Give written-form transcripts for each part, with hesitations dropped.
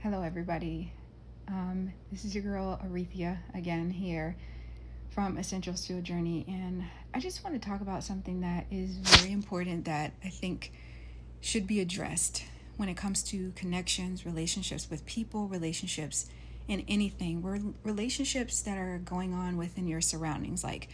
Hello, everybody. This is your girl Arethea again here from Essentials to a Journey, and I just want to talk about something that is very important that I think should be addressed when it comes to connections, relationships with people, relationships in anything, relationships that are going on within your surroundings. Like,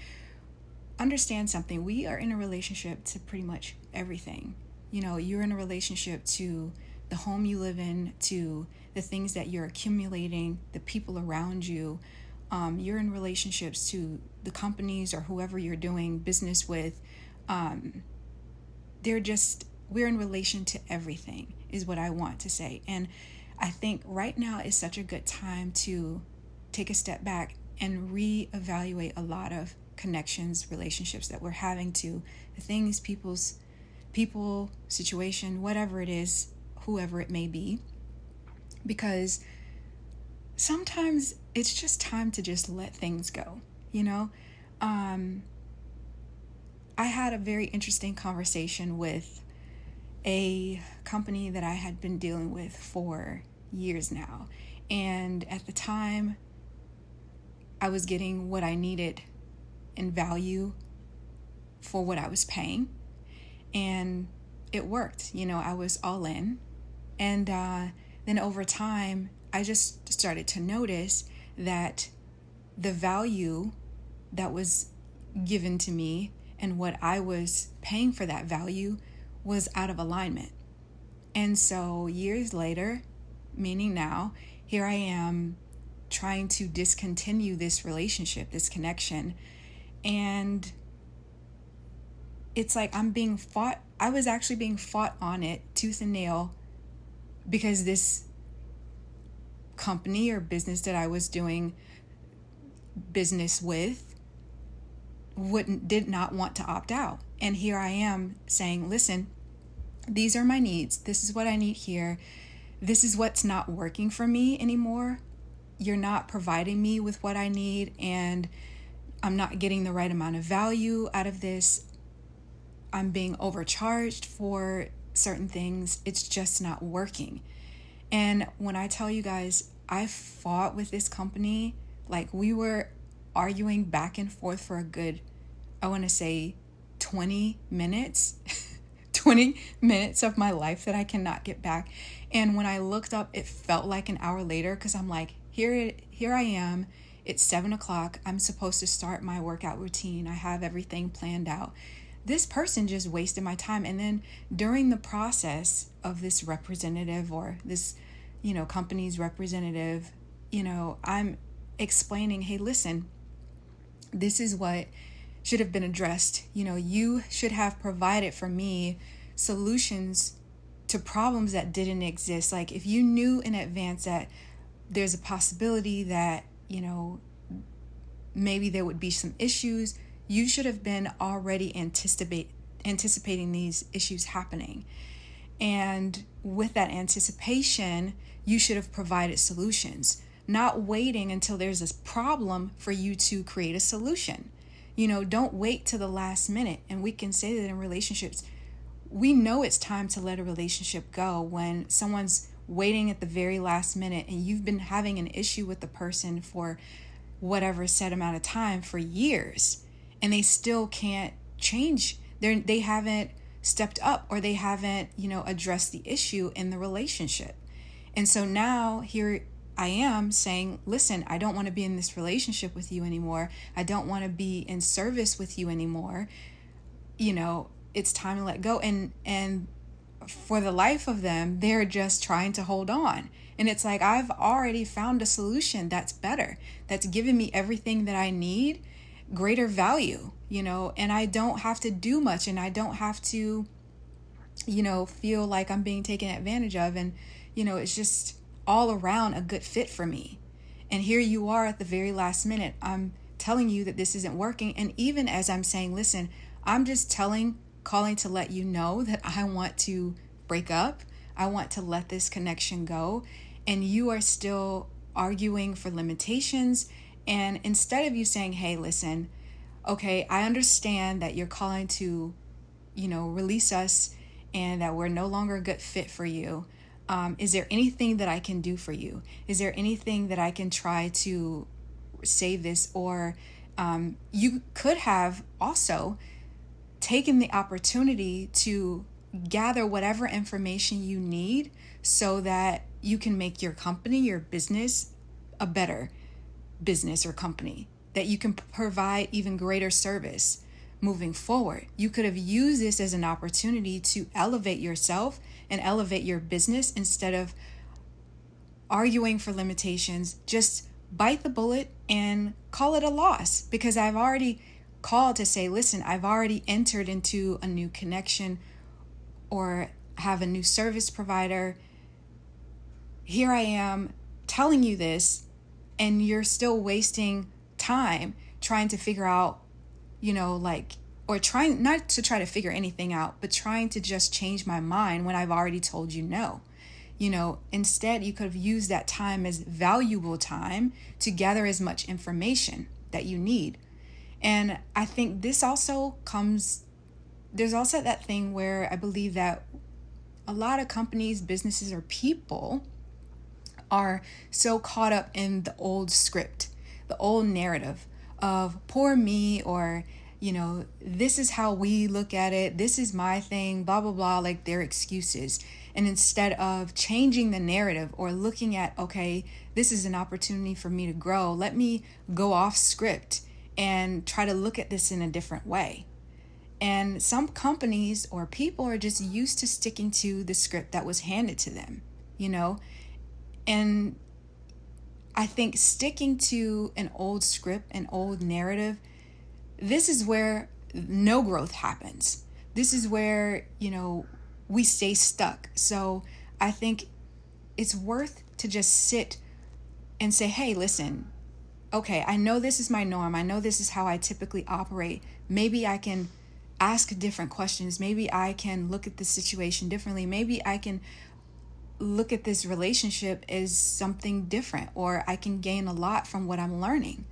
understand something. We are in a relationship to pretty much everything. You're in a relationship to the home you live in, to the things that you're accumulating, the people around you. You're in relationships to the companies or whoever you're doing business with. We're in relation to everything, is what I want to say. And I think right now is such a good time to take a step back and reevaluate a lot of connections, relationships that we're having to the things, people, situation, whatever it is, whoever it may be. Because sometimes it's just time to just let things go, I had a very interesting conversation with a company that I had been dealing with for years now. And at the time, I was getting what I needed in value for what I was paying. And it worked. I was all in. And then over time, I just started to notice that the value that was given to me and what I was paying for that value was out of alignment. And so years later, meaning now, here I am trying to discontinue this relationship, this connection. And it's like I was actually being fought on it tooth and nail because this company or business that I was doing business with did not want to opt out. And here I am saying, listen, these are my needs. This is what I need here. This is what's not working for me anymore. You're not providing me with what I need, and I'm not getting the right amount of value out of this. I'm being overcharged for certain things. It's just not working. And when I tell you guys, I fought with this company, like we were arguing back and forth for a good, I want to say 20 minutes, 20 minutes of my life that I cannot get back. And when I looked up, it felt like an hour later because I'm like, here I am. It's 7:00. I'm supposed to start my workout routine. I have everything planned out. This person just wasted my time. And then during the process of this representative or this, company's representative, I'm explaining, hey, listen, this is what should have been addressed. You should have provided for me solutions to problems that didn't exist. Like if you knew in advance that there's a possibility that, maybe there would be some issues, you should have been already anticipating these issues happening. And with that anticipation, you should have provided solutions, not waiting until there's a problem for you to create a solution. Don't wait to the last minute. And we can say that in relationships, we know it's time to let a relationship go when someone's waiting at the very last minute and you've been having an issue with the person for whatever set amount of time for years, and they still can't change. They haven't stepped up, or they haven't, addressed the issue in the relationship. And so now here I am saying, listen, I don't want to be in this relationship with you anymore. I don't want to be in service with you anymore. It's time to let go. And for the life of them, they're just trying to hold on. And it's like, I've already found a solution that's better, that's given me everything that I need, greater value, and I don't have to do much, and I don't have to, feel like I'm being taken advantage of. And, it's just all around a good fit for me. And here you are at the very last minute. I'm telling you that this isn't working. And even as I'm saying, listen, I'm just calling to let you know that I want to break up. I want to let this connection go. And you are still arguing for limitations. And instead of you saying, hey, listen, okay, I understand that you're calling to, release us and that we're no longer a good fit for you. Is there anything that I can do for you? Is there anything that I can try to save this? Or you could have also taken the opportunity to gather whatever information you need so that you can make your company, your business, a better business or company, that you can provide even greater service moving forward. You could have used this as an opportunity to elevate yourself and elevate your business instead of arguing for limitations. Just bite the bullet and call it a loss, because I've already called to say, listen, I've already entered into a new connection or have a new service provider. Here I am telling you this, and you're still wasting time trying to figure out, or trying not to try to figure anything out, but trying to just change my mind when I've already told you no. Instead, you could have used that time as valuable time to gather as much information that you need. And I think there's also that thing where I believe that a lot of companies, businesses, or people are so caught up in the old script, the old narrative of poor me, or, this is how we look at it, this is my thing, blah, blah, blah, like their excuses. And instead of changing the narrative or looking at, okay, this is an opportunity for me to grow, let me go off script and try to look at this in a different way. And some companies or people are just used to sticking to the script that was handed to them, And I think sticking to an old script, an old narrative, this is where no growth happens. This is where, we stay stuck. So I think it's worth to just sit and say, hey, listen, okay, I know this is my norm. I know this is how I typically operate. Maybe I can ask different questions. Maybe I can look at the situation differently. Maybe I can look at this relationship as something different, or I can gain a lot from what I'm learning.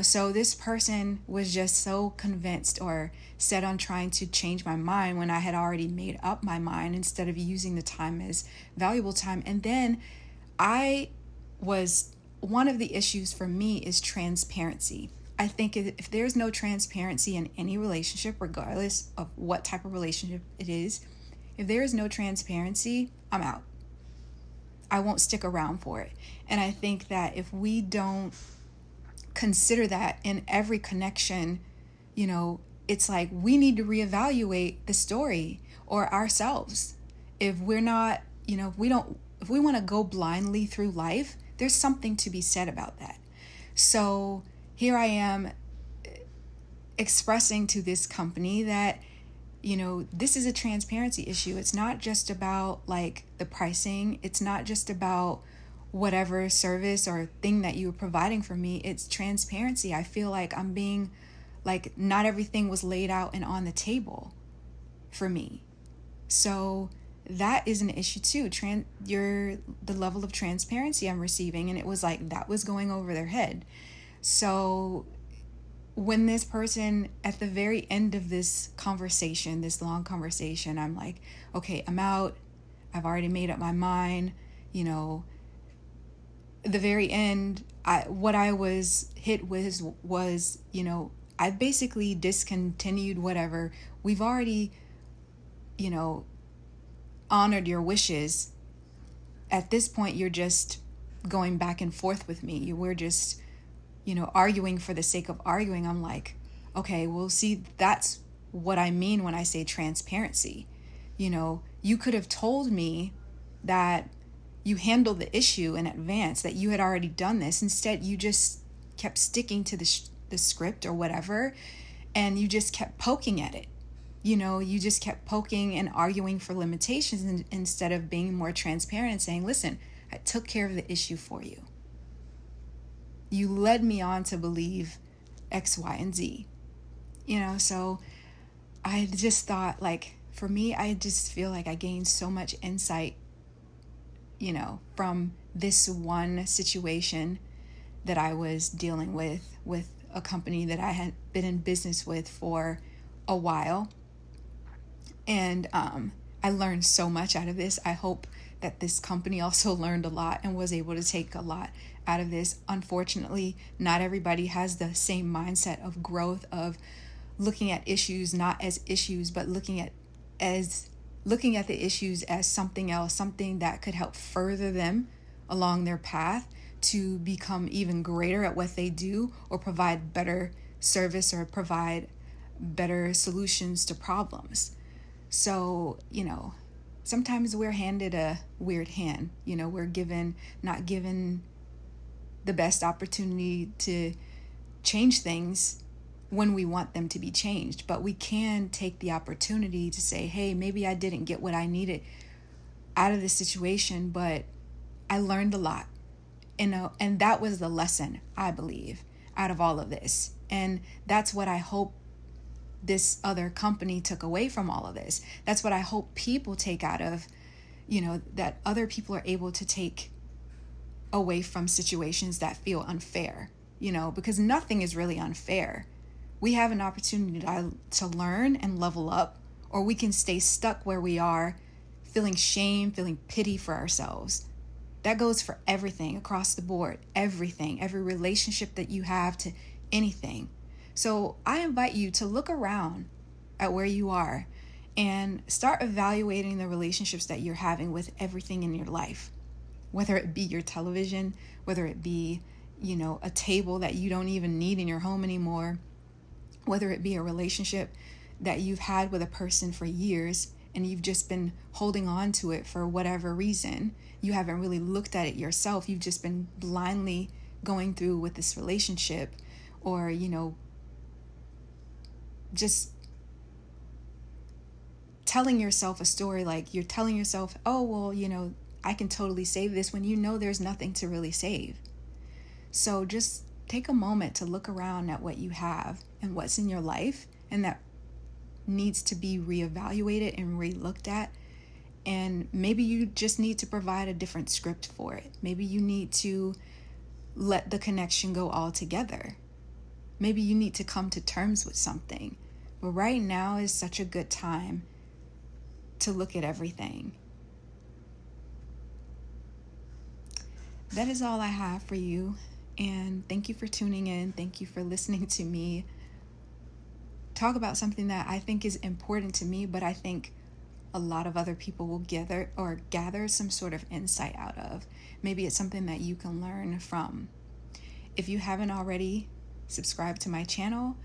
So this person was just so convinced or set on trying to change my mind when I had already made up my mind, instead of using the time as valuable time. And then one of the issues for me is transparency. I think if there's no transparency in any relationship, regardless of what type of relationship it is, if there is no transparency, I'm out. I won't stick around for it. And I think that if we don't consider that in every connection, it's like we need to reevaluate the story or ourselves. If we're not, if we want to go blindly through life, there's something to be said about that. So here I am expressing to this company that, this is a transparency issue. It's not just about like the pricing. It's not just about whatever service or thing that you were providing for me. It's transparency. I feel like I'm being like, not everything was laid out and on the table for me. So that is an issue too. The level of transparency I'm receiving, and it was like that was going over their head. So when this person at the very end of this conversation, this long conversation, I'm like, okay, I'm out. I've already made up my mind. The very end, what I was hit with was, I basically discontinued whatever. We've already, honored your wishes. At this point, you're just going back and forth with me. We're just, arguing for the sake of arguing. I'm like, okay, well, see, that's what I mean when I say transparency. You could have told me that you handled the issue in advance, that you had already done this. Instead, you just kept sticking to the script or whatever, and you just kept poking at it. You just kept poking and arguing for limitations instead of being more transparent and saying, listen, I took care of the issue for you. You led me on to believe X, Y, and Z. So I just thought, like, for me, I just feel like I gained so much insight from this one situation that I was dealing with a company that I had been in business with for a while. And I learned so much out of this. I hope that this company also learned a lot and was able to take a lot out of this. Unfortunately, not everybody has the same mindset of growth, of looking at issues not as issues, but looking at the issues as something else, something that could help further them along their path to become even greater at what they do, or provide better service, or provide better solutions to problems. So, sometimes we're handed a weird hand. We're not given the best opportunity to change things when we want them to be changed. But we can take the opportunity to say, hey, maybe I didn't get what I needed out of this situation, but I learned a lot. And that was the lesson, I believe, out of all of this. And that's what I hope this other company took away from all of this. That's what I hope people take out of, that other people are able to take away from situations that feel unfair, because nothing is really unfair. We have an opportunity to learn and level up, or we can stay stuck where we are, feeling shame, feeling pity for ourselves. That goes for everything across the board, everything, every relationship that you have to anything. So I invite you to look around at where you are and start evaluating the relationships that you're having with everything in your life, whether it be your television, whether it be, a table that you don't even need in your home anymore, whether it be a relationship that you've had with a person for years and you've just been holding on to it for whatever reason. You haven't really looked at it yourself. You've just been blindly going through with this relationship, or, just telling yourself a story, like you're telling yourself, oh, well, I can totally save this, when there's nothing to really save. So just take a moment to look around at what you have and what's in your life, and that needs to be reevaluated and re-looked at. And maybe you just need to provide a different script for it. Maybe you need to let the connection go altogether. Maybe you need to come to terms with something. But right now is such a good time to look at everything. That is all I have for you. And thank you for tuning in. Thank you for listening to me talk about something that I think is important to me, but I think a lot of other people will gather some sort of insight out of. Maybe it's something that you can learn from. If you haven't already, subscribe to my channel.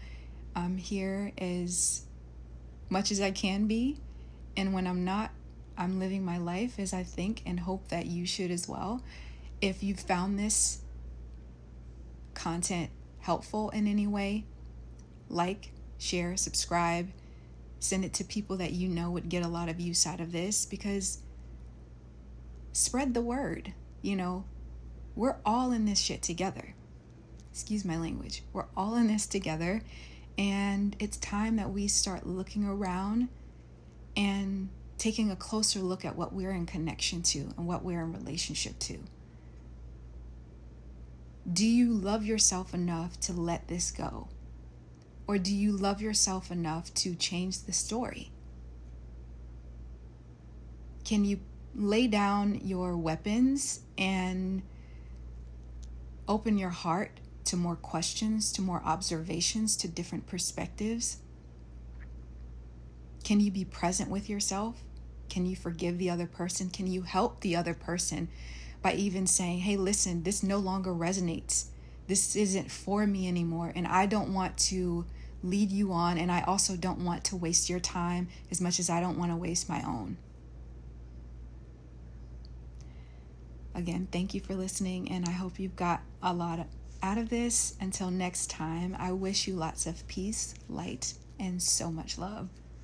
I'm here as much as I can be, and when I'm not, I'm living my life as I think and hope that you should as well. If you found this content helpful in any way, like, share, subscribe, send it to people that you know would get a lot of use out of this, because spread the word. We're all in this shit together. Excuse my language. We're all in this together, and it's time that we start looking around and taking a closer look at what we're in connection to and what we're in relationship to. Do you love yourself enough to let this go? Or do you love yourself enough to change the story? Can you lay down your weapons and open your heart to more questions, to more observations, to different perspectives? Can you be present with yourself? Can you forgive the other person? Can you help the other person by even saying, hey, listen, this no longer resonates. This isn't for me anymore, and I don't want to lead you on, and I also don't want to waste your time as much as I don't want to waste my own. Again, thank you for listening, and I hope you've got a lot out of this. Until next time, I wish you lots of peace, light, and so much love.